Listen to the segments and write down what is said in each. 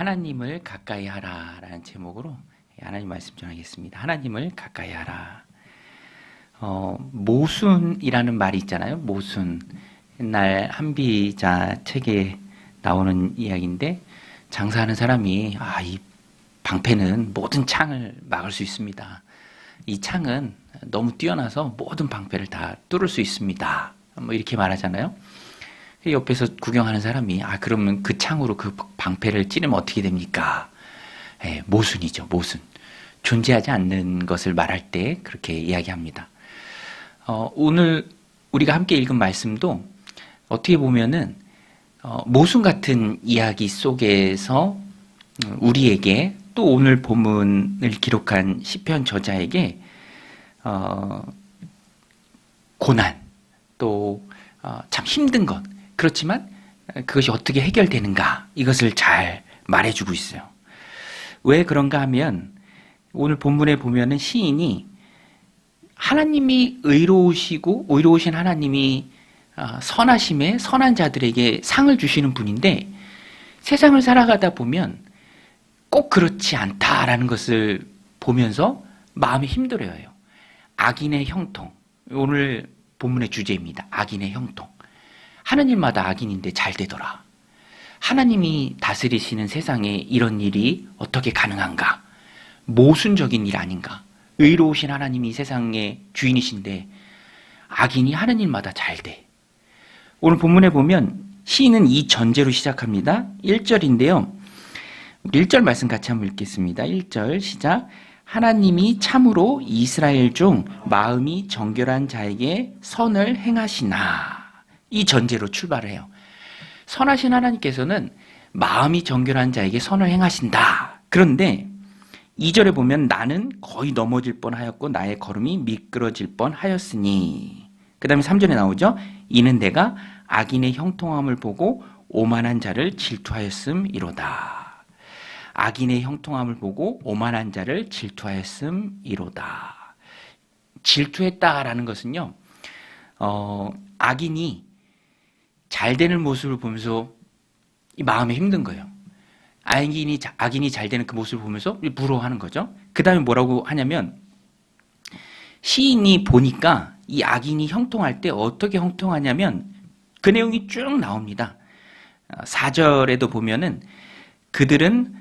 하나님을 가까이 하라 라는 제목으로 하나님 말씀 전하겠습니다. 하나님을 가까이 하라. 모순이라는 말이 있잖아요. 모순. 옛날 한비자 책에 나오는 이야기인데, 장사하는 사람이 이 방패는 모든 창을 막을 수 있습니다. 이 창은 너무 뛰어나서 모든 방패를 다 뚫을 수 있습니다. 뭐 이렇게 말하잖아요. 옆에서 구경하는 사람이 그러면 그 창으로 그 방패를 찌르면 어떻게 됩니까? 모순이죠. 모순. 존재하지 않는 것을 말할 때 그렇게 이야기합니다. 오늘 우리가 함께 읽은 말씀도 어떻게 보면은 모순 같은 이야기 속에서 우리에게, 또 오늘 본문을 기록한 시편 저자에게 고난, 또 참 힘든 것, 그렇지만 그것이 어떻게 해결되는가, 이것을 잘 말해주고 있어요. 왜 그런가 하면 오늘 본문에 보면은 시인이 하나님이 의로우신 하나님이 선하심에 선한 자들에게 상을 주시는 분인데, 세상을 살아가다 보면 꼭 그렇지 않다라는 것을 보면서 마음이 힘들어요. 악인의 형통, 오늘 본문의 주제입니다. 악인의 형통. 하느님마다 악인인데 잘 되더라. 하나님이 다스리시는 세상에 이런 일이 어떻게 가능한가? 모순적인 일 아닌가? 의로우신 하나님이 세상의 주인이신데 악인이 하는 일마다 잘 돼. 오늘 본문에 보면 시인은 이 전제로 시작합니다. 1절인데요. 1절 말씀 같이 한번 읽겠습니다. 1절 시작. 하나님이 참으로 이스라엘 중 마음이 정결한 자에게 선을 행하시나. 이 전제로 출발을 해요. 선하신 하나님께서는 마음이 정결한 자에게 선을 행하신다. 그런데 2절에 보면 나는 거의 넘어질 뻔하였고 나의 걸음이 미끄러질 뻔하였으니. 그 다음에 3절에 나오죠. 이는 내가 악인의 형통함을 보고 오만한 자를 질투하였음이로다. 악인의 형통함을 보고 오만한 자를 질투하였음이로다. 질투했다라는 것은요, 악인이 잘 되는 모습을 보면서 이 마음이 힘든 거예요. 악인이 잘 되는 그 모습을 보면서 부러워하는 거죠. 그 다음에 뭐라고 하냐면, 시인이 보니까 이 악인이 형통할 때 어떻게 형통하냐면 그 내용이 쭉 나옵니다. 4절에도 보면은 그들은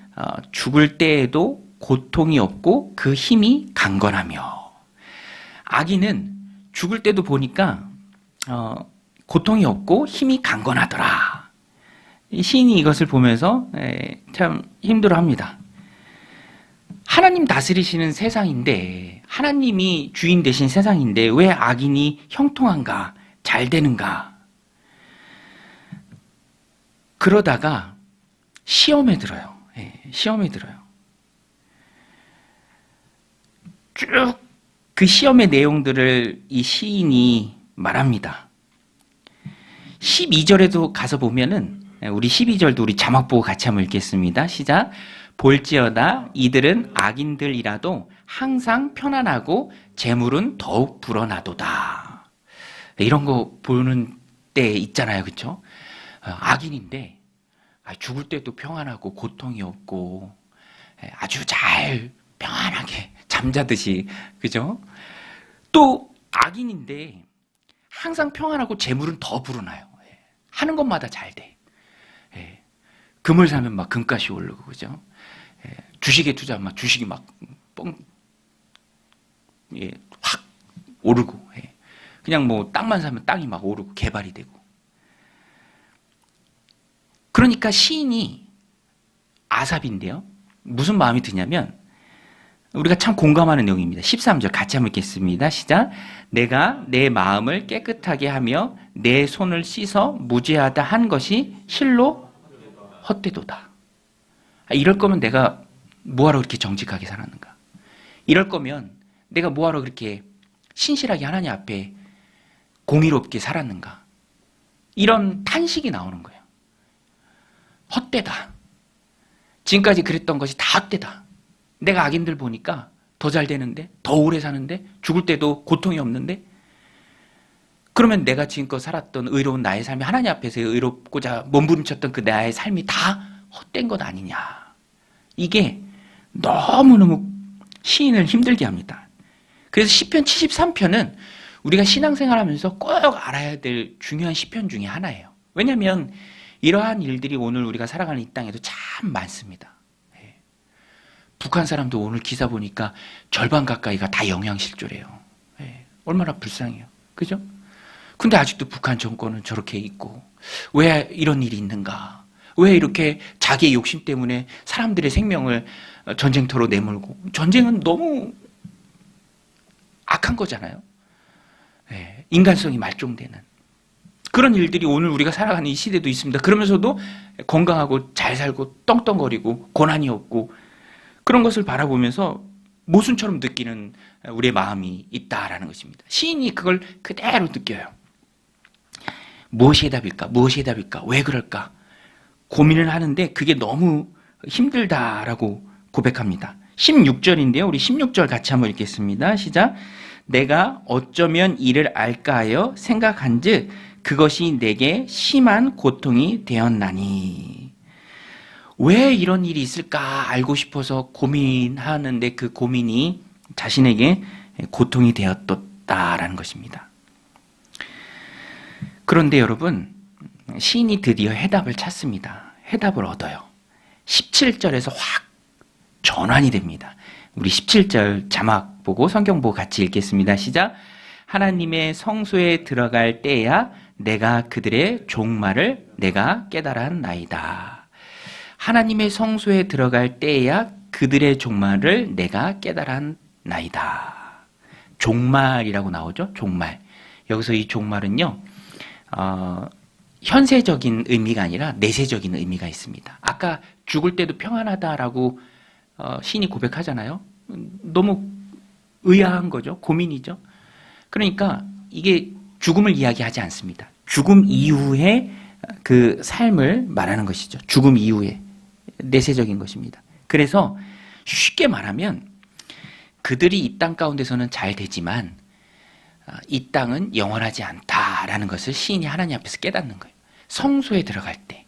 죽을 때에도 고통이 없고 그 힘이 강건하며. 악인은 죽을 때도 보니까 고통이 없고 힘이 강건하더라. 시인이 이것을 보면서 참 힘들어합니다. 하나님 다스리시는 세상인데, 하나님이 주인 되신 세상인데 왜 악인이 형통한가, 잘 되는가. 그러다가 시험에 들어요. 시험에 들어요. 쭉 그 시험의 내용들을 이 시인이 말합니다. 12절에도 가서 보면은, 우리 12절도 우리 자막 보고 같이 한번 읽겠습니다. 시작. 볼지어다 이들은 악인들이라도 항상 편안하고 재물은 더욱 불어나도다. 이런 거 보는 때 있잖아요. 그렇죠? 악인인데 죽을 때도 평안하고 고통이 없고 아주 잘 평안하게 잠자듯이, 그죠? 또 악인인데 항상 평안하고 재물은 더 불어나요. 하는 것마다 잘 돼. 금을 사면 막 금값이 오르고, 그죠? 주식에 투자하면 막 주식이 막 확 오르고, 그냥 뭐 땅만 사면 땅이 막 오르고 개발이 되고. 그러니까 시인이 아삽인데요. 무슨 마음이 드냐면, 우리가 참 공감하는 내용입니다. 13절 같이 한번 읽겠습니다. 시작. 내가 내 마음을 깨끗하게 하며 내 손을 씻어 무죄하다 한 것이 실로 헛되도다. 이럴 거면 내가 뭐하러 그렇게 정직하게 살았는가? 이럴 거면 내가 뭐하러 그렇게 신실하게 하나님 앞에 공의롭게 살았는가? 이런 탄식이 나오는 거예요. 헛되다. 지금까지 그랬던 것이 다 헛되다. 내가 악인들 보니까 더 잘 되는데, 더 오래 사는데, 죽을 때도 고통이 없는데, 그러면 내가 지금껏 살았던 의로운 나의 삶이, 하나님 앞에서 의롭고자 몸부림쳤던 그 나의 삶이 다 헛된 것 아니냐. 이게 너무너무 시인을 힘들게 합니다. 그래서 시편 73편은 우리가 신앙생활하면서 꼭 알아야 될 중요한 시편 중에 하나예요. 왜냐하면 이러한 일들이 오늘 우리가 살아가는 이 땅에도 참 많습니다. 북한 사람도 오늘 기사 보니까 절반 가까이가 다 영양실조래요. 얼마나 불쌍해요. 그죠? 근데 아직도 북한 정권은 저렇게 있고, 왜 이런 일이 있는가? 왜 이렇게 자기의 욕심 때문에 사람들의 생명을 전쟁터로 내몰고, 전쟁은 너무 악한 거잖아요. 인간성이 말종되는 그런 일들이 오늘 우리가 살아가는 이 시대도 있습니다. 그러면서도 건강하고 잘 살고 떵떵거리고 고난이 없고 그런 것을 바라보면서 모순처럼 느끼는 우리의 마음이 있다라는 것입니다. 시인이 그걸 그대로 느껴요. 무엇이 해답일까? 무엇이 해답일까? 왜 그럴까? 고민을 하는데 그게 너무 힘들다라고 고백합니다. 16절인데요. 우리 16절 같이 한번 읽겠습니다. 시작. 내가 어쩌면 이를 알까 하여 생각한즉 그것이 내게 심한 고통이 되었나니. 왜 이런 일이 있을까 알고 싶어서 고민하는데 그 고민이 자신에게 고통이 되었다라는 것입니다. 그런데 여러분, 시인이 드디어 해답을 찾습니다. 해답을 얻어요. 17절에서 확 전환이 됩니다. 우리 17절 자막 보고 성경 보고 같이 읽겠습니다. 시작. 하나님의 성소에 들어갈 때야 내가 그들의 종말을 내가 깨달았나이다. 하나님의 성소에 들어갈 때야 그들의 종말을 내가 깨달았나이다. 종말이라고 나오죠. 종말. 여기서 이 종말은요, 현세적인 의미가 아니라 내세적인 의미가 있습니다. 아까 죽을 때도 평안하다라고 시인이 고백하잖아요. 너무 의아한 거죠. 고민이죠. 그러니까 이게 죽음을 이야기하지 않습니다. 죽음 이후의 그 삶을 말하는 것이죠. 죽음 이후에 내세적인 것입니다. 그래서 쉽게 말하면 그들이 이 땅 가운데서는 잘 되지만 이 땅은 영원하지 않다라는 것을 시인이 하나님 앞에서 깨닫는 거예요. 성소에 들어갈 때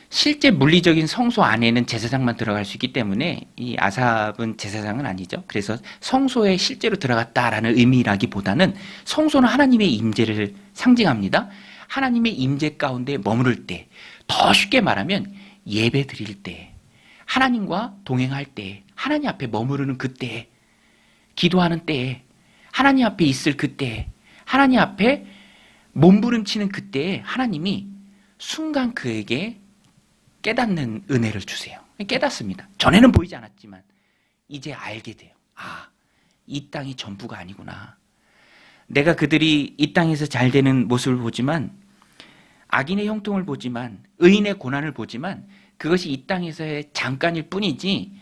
실제 물리적인 성소 안에는 제사장만 들어갈 수 있기 때문에 이 아삽은 제사장은 아니죠. 그래서 성소에 실제로 들어갔다라는 의미라기보다는 성소는 하나님의 임재를 상징합니다. 하나님의 임재 가운데 머무를 때, 더 쉽게 말하면 예배 드릴 때, 하나님과 동행할 때, 하나님 앞에 머무르는 그때, 기도하는 때에, 하나님 앞에 있을 그때, 하나님 앞에 몸부림치는 그때에 하나님이 순간 그에게 깨닫는 은혜를 주세요. 깨닫습니다. 전에는 보이지 않았지만 이제 알게 돼요. 아, 이 땅이 전부가 아니구나. 내가 그들이 이 땅에서 잘 되는 모습을 보지만, 악인의 형통을 보지만, 의인의 고난을 보지만 그것이 이 땅에서의 잠깐일 뿐이지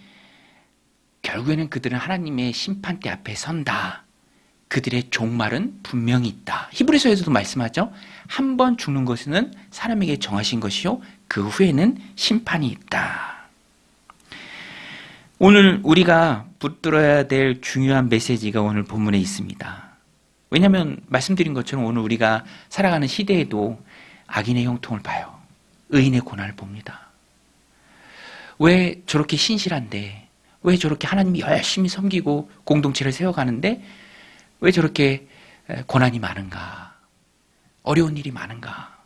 결국에는 그들은 하나님의 심판대 앞에 선다. 그들의 종말은 분명히 있다. 히브리서에서도 말씀하죠. 한 번 죽는 것은 사람에게 정하신 것이요 그 후에는 심판이 있다. 오늘 우리가 붙들어야 될 중요한 메시지가 오늘 본문에 있습니다. 왜냐하면 말씀드린 것처럼 오늘 우리가 살아가는 시대에도 악인의 형통을 봐요. 의인의 고난을 봅니다. 왜 저렇게 신실한데, 왜 저렇게 하나님이 열심히 섬기고 공동체를 세워가는데 왜 저렇게 고난이 많은가, 어려운 일이 많은가,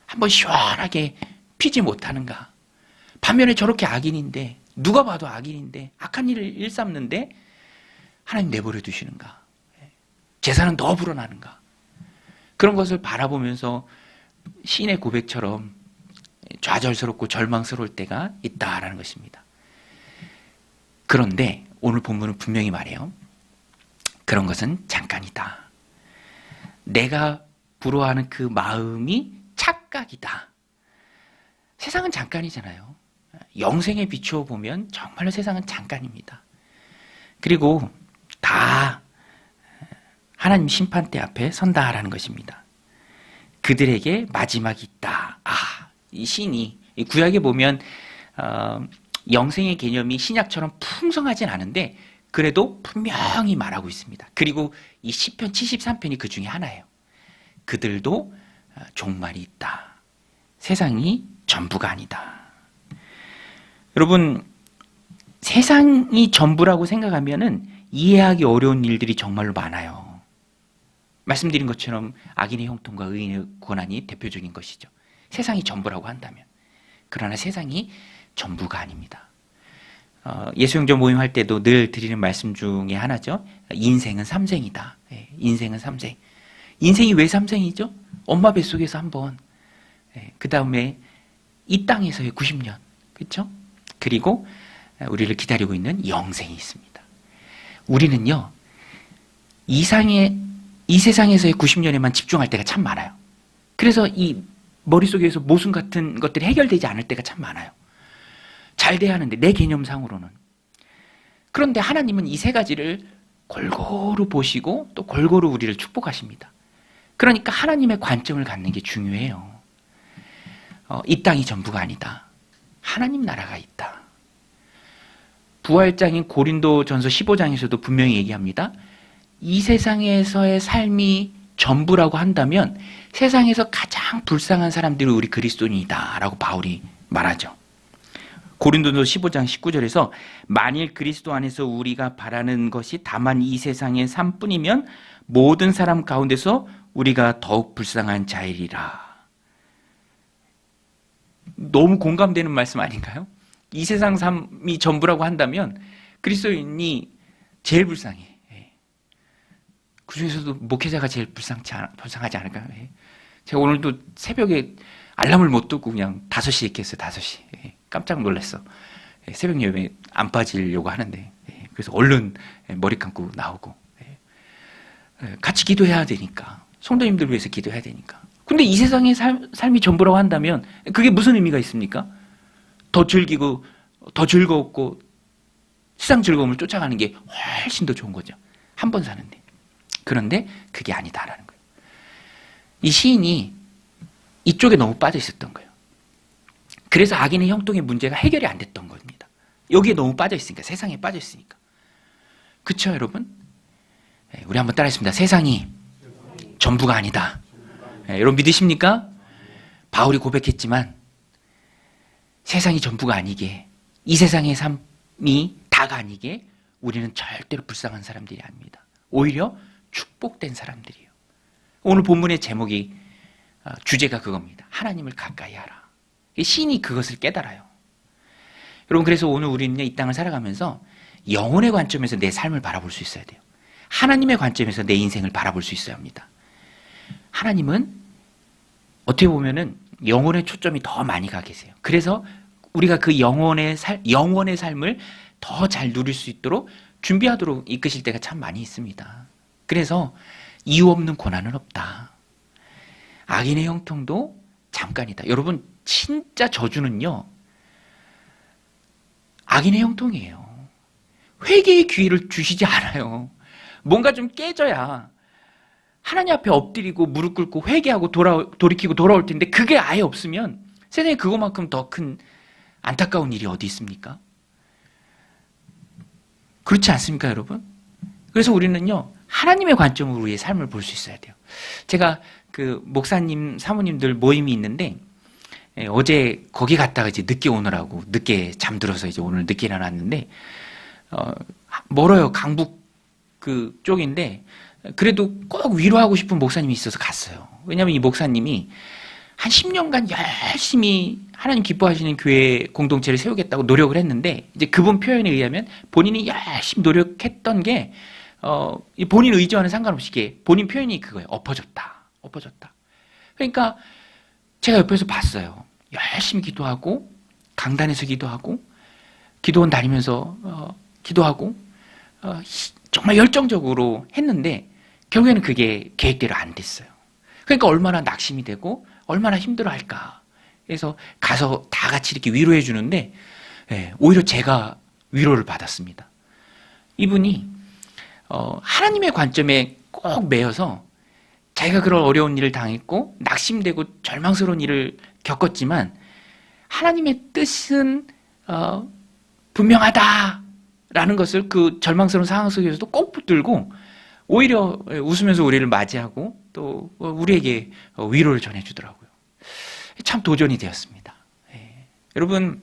한번 시원하게 피지 못하는가. 반면에 저렇게 악인인데, 누가 봐도 악인인데 악한 일을 일삼는데 하나님 내버려 두시는가, 재산은 더 불어나는가. 그런 것을 바라보면서 시인의 고백처럼 좌절스럽고 절망스러울 때가 있다라는 것입니다. 그런데 오늘 본문은 분명히 말해요. 그런 것은 잠깐이다. 내가 부러워하는 그 마음이 착각이다. 세상은 잠깐이잖아요. 영생에 비추어 보면 정말로 세상은 잠깐입니다. 그리고 다 하나님 심판대 앞에 선다라는 것입니다. 그들에게 마지막이 있다. 이 시인이 구약에 보면 영생의 개념이 신약처럼 풍성하진 않은데 그래도 분명히 말하고 있습니다. 그리고 이 시편 73편이 그 중에 하나예요. 그들도 종말이 있다. 세상이 전부가 아니다. 여러분, 세상이 전부라고 생각하면은 이해하기 어려운 일들이 정말로 많아요. 말씀드린 것처럼 악인의 형통과 의인의 고난이 대표적인 것이죠. 세상이 전부라고 한다면. 그러나 세상이 전부가 아닙니다. 예수영전 모임할 때도 늘 드리는 말씀 중에 하나죠. 인생은 삼생이다. 인생은 삼생. 인생이 왜 삼생이죠? 엄마 뱃속에서 한 번, 그 다음에 이 땅에서의 90년, 그렇죠? 그리고 우리를 기다리고 있는 영생이 있습니다. 우리는요, 이 세상에서의 90년에만 집중할 때가 참 많아요. 그래서 이 머릿속에서 모순 같은 것들이 해결되지 않을 때가 참 많아요. 잘 돼야 하는데, 내 개념상으로는. 그런데 하나님은 이 세 가지를 골고루 보시고 또 골고루 우리를 축복하십니다. 그러니까 하나님의 관점을 갖는 게 중요해요. 이 땅이 전부가 아니다. 하나님 나라가 있다. 부활장인 고린도전서 15장에서도 분명히 얘기합니다. 이 세상에서의 삶이 전부라고 한다면 세상에서 가장 불쌍한 사람들이 우리 그리스도인이다 라고 바울이 말하죠. 고린도전서 15장 19절에서 만일 그리스도 안에서 우리가 바라는 것이 다만 이 세상의 삶뿐이면 모든 사람 가운데서 우리가 더욱 불쌍한 자이리라. 너무 공감되는 말씀 아닌가요? 이 세상 삶이 전부라고 한다면 그리스도인이 제일 불쌍해. 그 중에서도 목회자가 제일 불쌍하지 않을까요? 제가 오늘도 새벽에 알람을 못 듣고 그냥 5시에 깼어요. 5시. 깜짝 놀랐어. 새벽 예배 안 빠지려고 하는데. 그래서 얼른 머리 감고 나오고. 같이 기도해야 되니까. 성도님들 위해서 기도해야 되니까. 근데 이 세상의 삶이 전부라고 한다면 그게 무슨 의미가 있습니까? 더 즐기고 더 즐거웠고 세상 즐거움을 쫓아가는 게 훨씬 더 좋은 거죠. 한 번 사는데. 그런데 그게 아니다라는 거예요. 이 시인이 이쪽에 너무 빠져 있었던 거예요. 그래서 악인의 형통의 문제가 해결이 안 됐던 겁니다. 여기에 너무 빠져 있으니까, 세상에 빠져 있으니까. 그렇죠, 여러분? 우리 한번 따라했습니다. 세상이 전부가 아니다. 여러분 믿으십니까? 바울이 고백했지만 세상이 전부가 아니게, 이 세상의 삶이 다가 아니게 우리는 절대로 불쌍한 사람들이 아닙니다. 오히려 축복된 사람들이에요. 오늘 본문의 제목이, 주제가 그겁니다. 하나님을 가까이 하라. 시인이 그것을 깨달아요. 여러분, 그래서 오늘 우리는 이 땅을 살아가면서 영혼의 관점에서 내 삶을 바라볼 수 있어야 돼요. 하나님의 관점에서 내 인생을 바라볼 수 있어야 합니다. 하나님은 어떻게 보면은 영혼의 초점이 더 많이 가 계세요. 그래서 우리가 그 영원의 삶을 더 잘 누릴 수 있도록 준비하도록 이끄실 때가 참 많이 있습니다. 그래서 이유 없는 고난은 없다. 악인의 형통도 잠깐이다. 여러분, 진짜 저주는요, 악인의 형통이에요. 회개의 기회를 주시지 않아요. 뭔가 좀 깨져야 하나님 앞에 엎드리고 무릎 꿇고 회개하고 돌이키고 돌아올 텐데, 그게 아예 없으면 세상에 그거만큼 더 큰 안타까운 일이 어디 있습니까? 그렇지 않습니까, 여러분? 그래서 우리는요, 하나님의 관점으로 우리의 삶을 볼 수 있어야 돼요. 제가 그 목사님, 사모님들 모임이 있는데, 어제 거기 갔다가 이제 늦게 오느라고 늦게 잠들어서 이제 오늘 늦게 일어났는데, 멀어요. 강북 그 쪽인데, 그래도 꼭 위로하고 싶은 목사님이 있어서 갔어요. 왜냐하면 이 목사님이 한 10년간 열심히 하나님 기뻐하시는 교회 공동체를 세우겠다고 노력을 했는데, 이제 그분 표현에 의하면 본인이 열심히 노력했던 게 본인 의지와는 상관없이 이게 본인 표현이 그거예요. 엎어졌다. 그러니까 제가 옆에서 봤어요. 열심히 기도하고 강단에서 기도하고 기도원 다니면서 기도하고 정말 열정적으로 했는데 결국에는 그게 계획대로 안 됐어요. 그러니까 얼마나 낙심이 되고 얼마나 힘들어할까. 그래서 가서 다 같이 이렇게 위로해 주는데 오히려 제가 위로를 받았습니다. 이분이 하나님의 관점에 꼭 매여서 자기가 그런 어려운 일을 당했고 낙심되고 절망스러운 일을 겪었지만 하나님의 뜻은 분명하다라는 것을 그 절망스러운 상황 속에서도 꼭 붙들고 오히려 웃으면서 우리를 맞이하고 또 우리에게 위로를 전해주더라고요. 참 도전이 되었습니다. 여러분,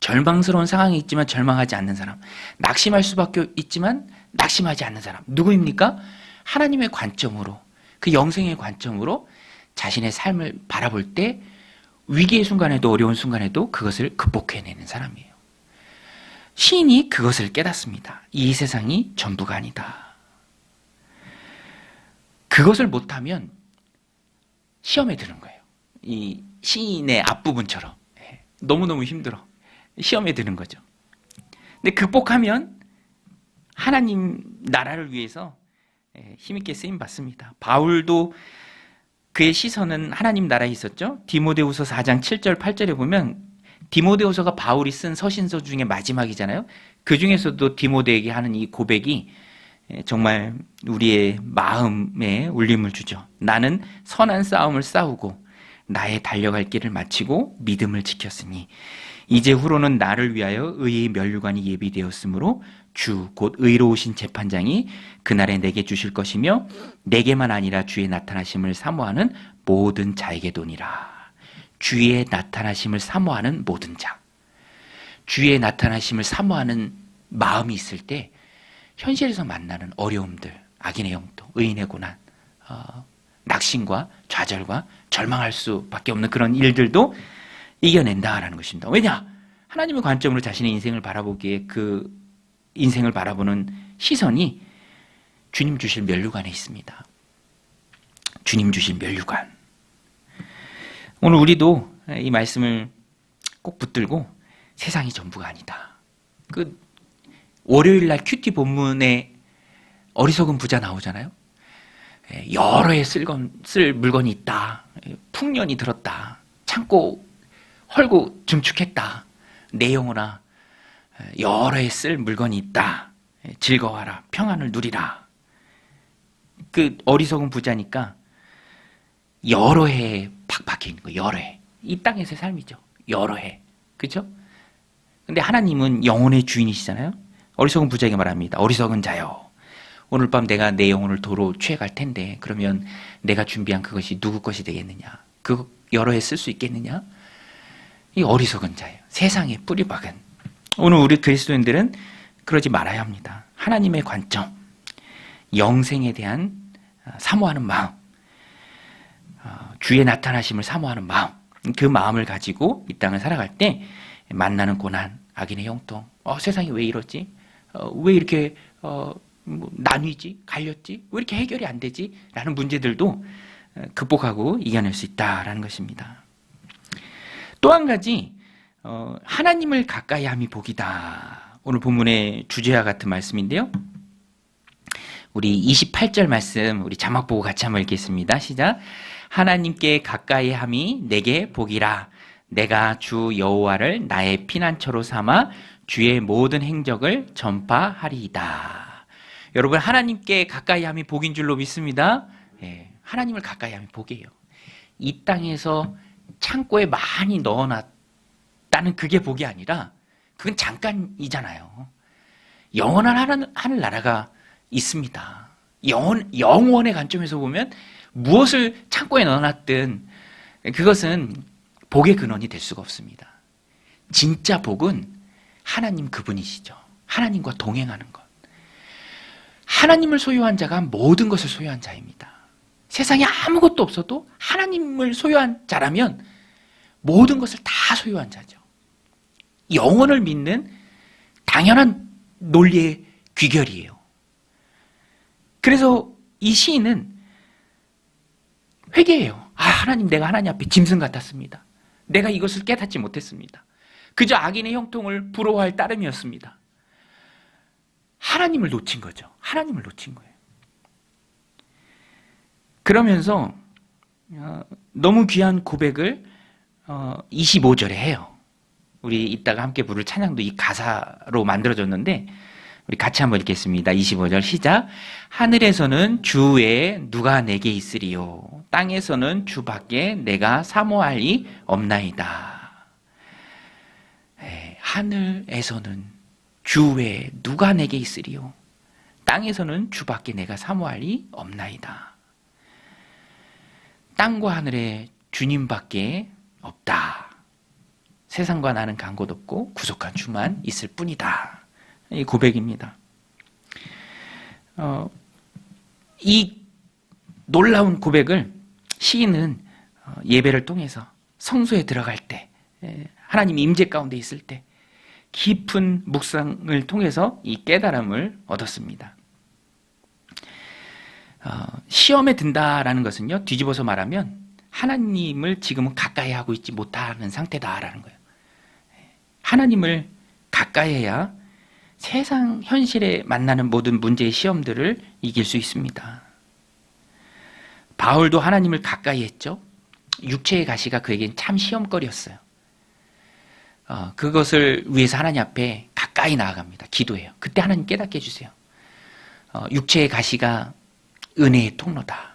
절망스러운 상황이 있지만 절망하지 않는 사람, 낙심할 수밖에 있지만 낙심하지 않는 사람, 누구입니까? 하나님의 관점으로, 그 영생의 관점으로 자신의 삶을 바라볼 때 위기의 순간에도 어려운 순간에도 그것을 극복해내는 사람이에요. 시인이 그것을 깨닫습니다. 이 세상이 전부가 아니다. 그것을 못하면 시험에 드는 거예요. 이 시인의 앞부분처럼 너무너무 힘들어. 시험에 드는 거죠. 근데 극복하면 하나님 나라를 위해서 힘있게 쓰임받습니다. 바울도 그의 시선은 하나님 나라에 있었죠. 디모데후서 4장 7절 8절에 보면 디모데후서가 바울이 쓴 서신서 중에 마지막이잖아요. 그 중에서도 디모데에게 하는 이 고백이 정말 우리의 마음에 울림을 주죠. 나는 선한 싸움을 싸우고 나의 달려갈 길을 마치고 믿음을 지켰으니 이제 후로는 나를 위하여 의의 면류관이 예비되었으므로 주 곧 의로우신 재판장이 그날에 내게 주실 것이며 내게만 아니라 주의 나타나심을 사모하는 모든 자에게 도니라. 주의 나타나심을 사모하는 모든 자. 주의 나타나심을 사모하는 마음이 있을 때 현실에서 만나는 어려움들, 악인의 영토, 의인의 고난, 낙심과 좌절과 절망할 수밖에 없는 그런 일들도 이겨낸다라는 것입니다. 왜냐? 하나님의 관점으로 자신의 인생을 바라보기에 그 인생을 바라보는 시선이 주님 주실 면류관에 있습니다. 주님 주실 면류관. 오늘 우리도 이 말씀을 꼭 붙들고 세상이 전부가 아니다. 그 월요일날 큐티 본문에 어리석은 부자 나오잖아요. 여러 해 쓸 물건이 있다. 풍년이 들었다. 창고 헐고 증축했다. 내 영혼아, 여러 해 쓸 물건이 있다. 즐거워하라. 평안을 누리라. 그 어리석은 부자니까 여러 해에 팍팍해 있는 거예요. 여러 해. 이 땅에서의 삶이죠. 여러 해. 그렇죠? 근데 하나님은 영혼의 주인이시잖아요. 어리석은 부자에게 말합니다. 어리석은 자여, 오늘 밤 내가 내 영혼을 도로 취해갈 텐데 그러면 내가 준비한 그것이 누구 것이 되겠느냐? 그 여러 해 쓸 수 있겠느냐? 이 어리석은 자예요. 세상에 뿌리박은. 오늘 우리 그리스도인들은 그러지 말아야 합니다. 하나님의 관점, 영생에 대한 사모하는 마음, 주의 나타나심을 사모하는 마음, 그 마음을 가지고 이 땅을 살아갈 때 만나는 고난, 악인의 형통, 세상이 왜 이러지? 왜 이렇게 나뉘지? 갈렸지? 왜 이렇게 해결이 안 되지? 라는 문제들도 극복하고 이겨낼 수 있다라는 것입니다. 또 한 가지, 하나님을 가까이 함이 복이다. 오늘 본문의 주제와 같은 말씀인데요. 우리 28절 말씀, 우리 자막 보고 같이 한번 읽겠습니다. 시작. 하나님께 가까이 함이 내게 복이라. 내가 주 여호와를 나의 피난처로 삼아 주의 모든 행적을 전파하리이다. 여러분, 하나님께 가까이 함이 복인 줄로 믿습니다. 하나님을 가까이 함이 복이에요. 이 땅에서 창고에 많이 넣어놨다는 그게 복이 아니라 그건 잠깐이잖아요. 영원한 하늘나라가 있습니다. 영원의 관점에서 보면 무엇을 창고에 넣어놨든 그것은 복의 근원이 될 수가 없습니다. 진짜 복은 하나님 그분이시죠. 하나님과 동행하는 것. 하나님을 소유한 자가 모든 것을 소유한 자입니다. 세상에 아무것도 없어도 하나님을 소유한 자라면 모든 것을 다 소유한 자죠. 영혼을 믿는 당연한 논리의 귀결이에요. 그래서 이 시인은 회개해요. 하나님, 내가 하나님 앞에 짐승 같았습니다. 내가 이것을 깨닫지 못했습니다. 그저 악인의 형통을 부러워할 따름이었습니다. 하나님을 놓친 거죠. 하나님을 놓친 거예요. 그러면서 너무 귀한 고백을 25절에 해요. 우리 이따가 함께 부를 찬양도 이 가사로 만들어졌는데 우리 같이 한번 읽겠습니다. 25절 시작. 하늘에서는 주 외에 누가 내게 있으리요. 땅에서는 주밖에 내가 사모할 이 없나이다. 하늘에서는 주 외에 누가 내게 있으리요. 땅에서는 주밖에 내가 사모할 이 없나이다. 땅과 하늘에 주님밖에 없다. 세상과 나는 간 곳 없고 구속한 주만 있을 뿐이다. 이 고백입니다. 이 놀라운 고백을 시인은 예배를 통해서 성소에 들어갈 때, 하나님의 임재 가운데 있을 때 깊은 묵상을 통해서 이 깨달음을 얻었습니다. 시험에 든다라는 것은요, 뒤집어서 말하면 하나님을 지금은 가까이 하고 있지 못하는 상태다라는 거예요. 하나님을 가까이 해야 세상 현실에 만나는 모든 문제의 시험들을 이길 수 있습니다. 바울도 하나님을 가까이 했죠. 육체의 가시가 그에겐 참 시험거리였어요. 그것을 위해서 하나님 앞에 가까이 나아갑니다. 기도해요. 그때 하나님 깨닫게 해주세요. 육체의 가시가 은혜의 통로다.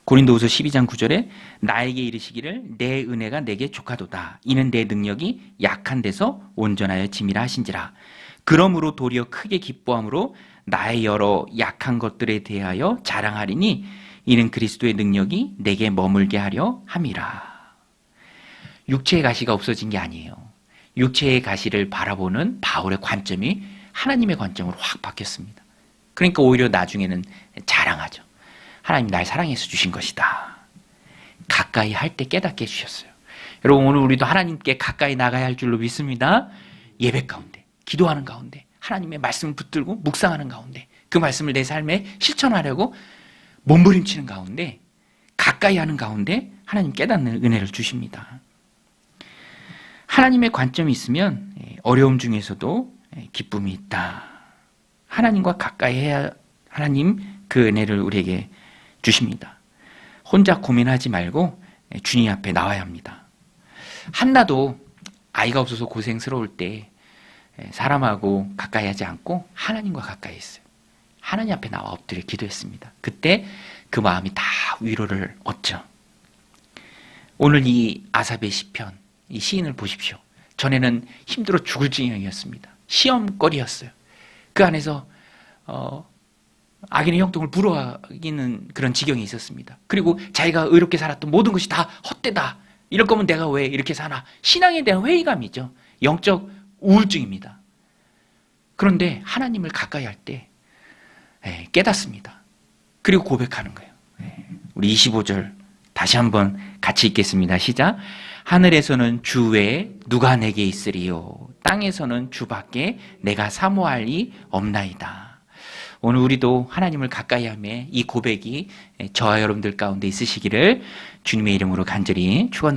고린도후서 12장 9절에 나에게 이르시기를 내 은혜가 내게 족하도다. 이는 내 능력이 약한 데서 온전하여 짐이라 하신지라. 그러므로 도리어 크게 기뻐함으로 나의 여러 약한 것들에 대하여 자랑하리니 이는 그리스도의 능력이 내게 머물게 하려 함이라. 육체의 가시가 없어진 게 아니에요. 육체의 가시를 바라보는 바울의 관점이 하나님의 관점으로 확 바뀌었습니다. 그러니까 오히려 나중에는 자랑하죠. 하나님 날 사랑해서 주신 것이다. 가까이 할 때 깨닫게 해주셨어요. 여러분, 오늘 우리도 하나님께 가까이 나가야 할 줄로 믿습니다. 예배 가운데, 기도하는 가운데, 하나님의 말씀을 붙들고 묵상하는 가운데, 그 말씀을 내 삶에 실천하려고 몸부림치는 가운데, 가까이 하는 가운데 하나님 깨닫는 은혜를 주십니다. 하나님의 관점이 있으면 어려움 중에서도 기쁨이 있다. 하나님과 가까이 해야 하나님 그 은혜를 우리에게 주십니다. 혼자 고민하지 말고 주님 앞에 나와야 합니다. 한나도 아이가 없어서 고생스러울 때 사람하고 가까이 하지 않고 하나님과 가까이 했어요. 하나님 앞에 나와 엎드려 기도했습니다. 그때 그 마음이 다 위로를 얻죠. 오늘 이 아삽의 시편, 이 시인을 보십시오. 전에는 힘들어 죽을 지경이었습니다. 시험거리였어요. 그 안에서 악인의 형통을 부러워하기는 그런 지경이 있었습니다. 그리고 자기가 의롭게 살았던 모든 것이 다 헛되다. 이럴 거면 내가 왜 이렇게 사나. 신앙에 대한 회의감이죠. 영적 우울증입니다. 그런데 하나님을 가까이 할 때 깨닫습니다. 그리고 고백하는 거예요. 우리 25절 다시 한번 같이 읽겠습니다. 시작. 하늘에서는 주 외에 누가 내게 있으리요. 땅에서는 주밖에 내가 사모할 이 없나이다. 오늘 우리도 하나님을 가까이 하며 이 고백이 저와 여러분들 가운데 있으시기를 주님의 이름으로 간절히 축원드립니다.